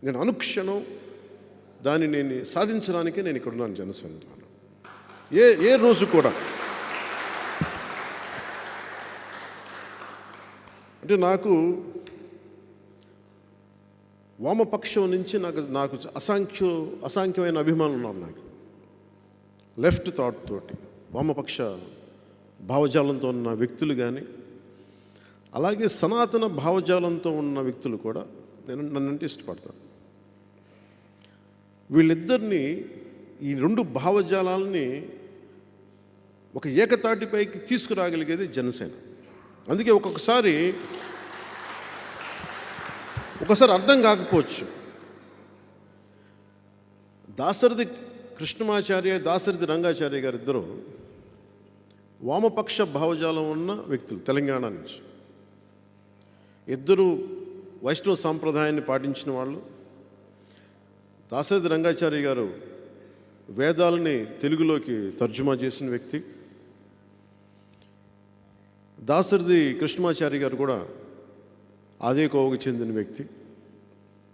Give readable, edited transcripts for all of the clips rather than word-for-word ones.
నేను అనుక్షణం దాన్ని నేను సాధించడానికే నేను ఇక్కడ ఉన్నాను జనసేన ద్వారా. ఏ రోజు కూడా అంటే నాకు వామపక్షం నుంచి నాకు అసంఖ్యమైన అభిమానులు ఉన్నారు. నాకు లెఫ్ట్ థాట్ తోటి వామపక్ష భావజాలంతో ఉన్న వ్యక్తులు కానీ, అలాగే సనాతన భావజాలంతో ఉన్న వ్యక్తులు కూడా నన్నంటే ఇష్టపడతాను. వీళ్ళిద్దరినీ, ఈ రెండు భావజాలాలని ఒక ఏకతాటిపైకి తీసుకురాగలిగేది జనసేన. అందుకే ఒకసారి అర్థం కాకపోవచ్చు. దాశరథి కృష్ణమాచార్య, దాశరథి రంగాచార్య గారు ఇద్దరు వామపక్ష భావజాలం ఉన్న వ్యక్తులు, తెలంగాణ నుంచి. ఇద్దరు వైష్ణవ సాంప్రదాయాన్ని పాటించిన వాళ్ళు. దాశరథి రంగాచార్య గారు వేదాలని తెలుగులోకి తర్జుమా చేసిన వ్యక్తి. దాశరథి కృష్ణమాచార్య గారు కూడా అదే కోవకు చెందిన వ్యక్తి.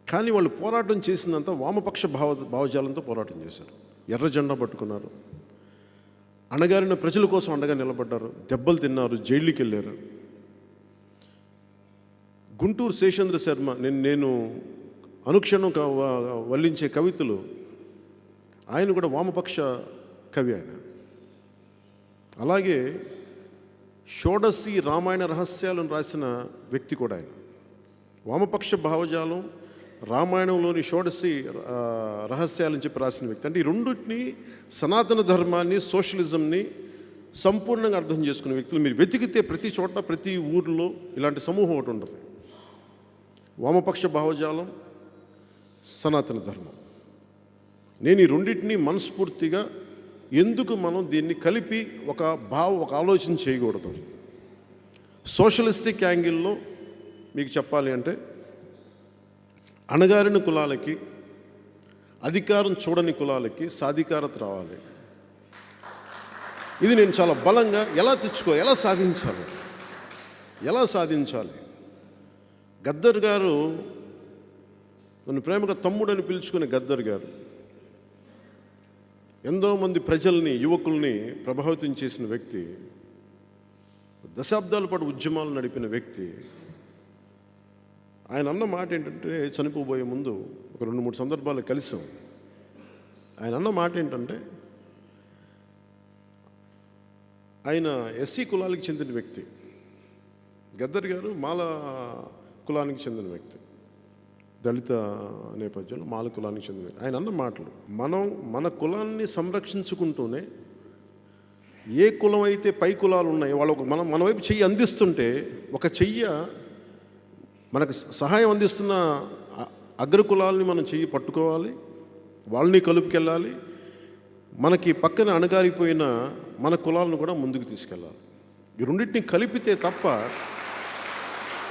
కానీ వాళ్ళు పోరాటం చేసిందంతా వామపక్ష భావజాలంతో పోరాటం చేశారు. ఎర్ర జెండా పట్టుకున్నారు, అణగారిన ప్రజల కోసం అండగా నిలబడ్డారు, దెబ్బలు తిన్నారు, జైళ్ళకి వెళ్ళారు. గుంటూరు శేషేంద్ర శర్మ, నేను అనుక్షణం వల్లించే కవితలు, ఆయన కూడా వామపక్ష కవి ఆయన. అలాగే షోడశి రామాయణ రహస్యాలను రాసిన వ్యక్తి కూడా ఆయన. వామపక్ష భావజాలం, రామాయణంలోని షోడశి రహస్యాలని చెప్పి రాసిన వ్యక్తి. అంటే ఈ రెండింటిని, సనాతన ధర్మాన్ని, సోషలిజంని సంపూర్ణంగా అర్థం చేసుకునే వ్యక్తులు మీరు వెతికితే ప్రతి చోట, ప్రతి ఊరిలో ఇలాంటి సమూహం ఒకటి ఉంటుంది. వామపక్ష భావజాలం, సనాతన ధర్మం. నేను ఈ రెండింటినీ మనస్ఫూర్తిగా, ఎందుకు మనం దీన్ని కలిపి ఒక ఆలోచన చేయకూడదు? సోషలిస్టిక్ యాంగిల్లో మీకు చెప్పాలి అంటే, అణగారిన కులాలకి, అధికారం చూడని కులాలకి సాధికారత రావాలి. ఇది నేను చాలా బలంగా ఎలా సాధించాలి? గద్దర్ గారు, నన్ను ప్రేమగా తమ్ముడని పిలుచుకునే గద్దర్ గారు ఎంతోమంది ప్రజల్ని, యువకుల్ని ప్రభావితం చేసిన వ్యక్తి, దశాబ్దాల పాటు ఉద్యమాలు నడిపిన వ్యక్తి. ఆయన అన్న మాట ఏంటంటే, చనిపోబోయే ముందు ఒక 2-3 సందర్భాలు కలిసాం. ఆయన అన్న మాట ఏంటంటే, ఆయన ఎస్సీ కులాలకు చెందిన వ్యక్తి. గద్దర్ గారు మాల కులానికి చెందిన వ్యక్తి, దళిత నేపథ్యంలో మాల కులానికి చెందిన వ్యక్తి. ఆయన అన్న మాటలు, మన కులాన్ని సంరక్షించుకుంటూనే ఏ కులం అయితే పై కులాలు ఉన్నాయో వాళ్ళు మన వైపు చెయ్యి అందిస్తుంటే, ఒక చెయ్య మనకు సహాయం అందిస్తున్న అగ్రకులాలని మనం చెయ్యి పట్టుకోవాలి, వాళ్ళని కలుపుకెళ్ళాలి. మనకి పక్కన అణగారిపోయిన మన కులాలను కూడా ముందుకు తీసుకెళ్ళాలి. ఈ రెండింటిని కలిపితే తప్ప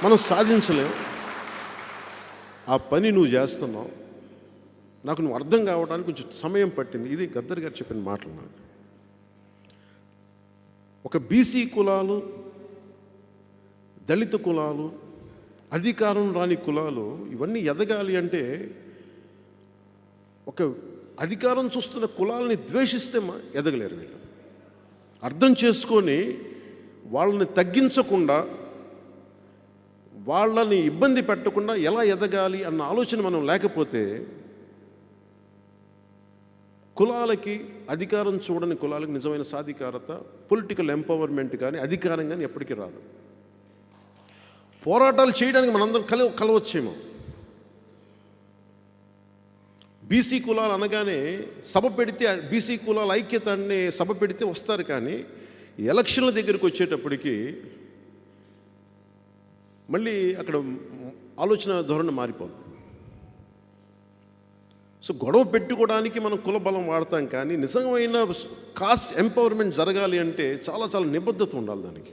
మనం సాధించలేం. ఆ పని నువ్వు చేస్తున్నావు, నాకు నువ్వు అర్థం కావడానికి కొంచెం సమయం పట్టింది. ఇది గద్దర్ గారు చెప్పిన మాటలు. నాకు ఒక బీసీ కులాలు, దళిత కులాలు, అధికారం రాని కులాలు, ఇవన్నీ ఎదగాలి అంటే, ఒక అధికారం చూస్తున్న కులాలని ద్వేషిస్తే ఎదగలేరు వీళ్ళు. అర్థం చేసుకొని వాళ్ళని తగ్గించకుండా, వాళ్ళని ఇబ్బంది పెట్టకుండా ఎలా ఎదగాలి అన్న ఆలోచన మనం లేకపోతే, కులాలకి, అధికారం చూడని కులాలకి నిజమైన సాధికారత, పొలిటికల్ ఎంపవర్మెంట్ కానీ, అధికారం కానీ ఎప్పటికీ రాదు. పోరాటాలు చేయడానికి మనందరం కలవచ్చేమో. బీసీ కులాలు అనగానే సభ పెడితే, బీసీ కులాల ఐక్యత అనే సభ పెడితే వస్తారు. కానీ ఎలక్షన్ల దగ్గరికి వచ్చేటప్పటికి మళ్ళీ అక్కడ ఆలోచన ధోరణి మారిపోదు. సో గొడవ పెట్టుకోవడానికి మనం కుల బలం వాడతాం. కానీ నిజమైన కాస్ట్ ఎంపవర్మెంట్ జరగాలి అంటే చాలా నిబద్ధత ఉండాలి దానికి.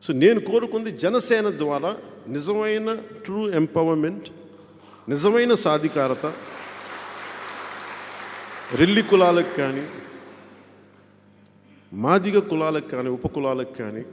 సో నేను కోరుకుంది జనసేన ద్వారా నిజమైన ట్రూ ఎంపవర్మెంట్, నిజమైన సాధికారత రెల్లి కులాలకు కానీ, మాదిగ కులాలకు కానీ, ఉపకులాలకు కానీ,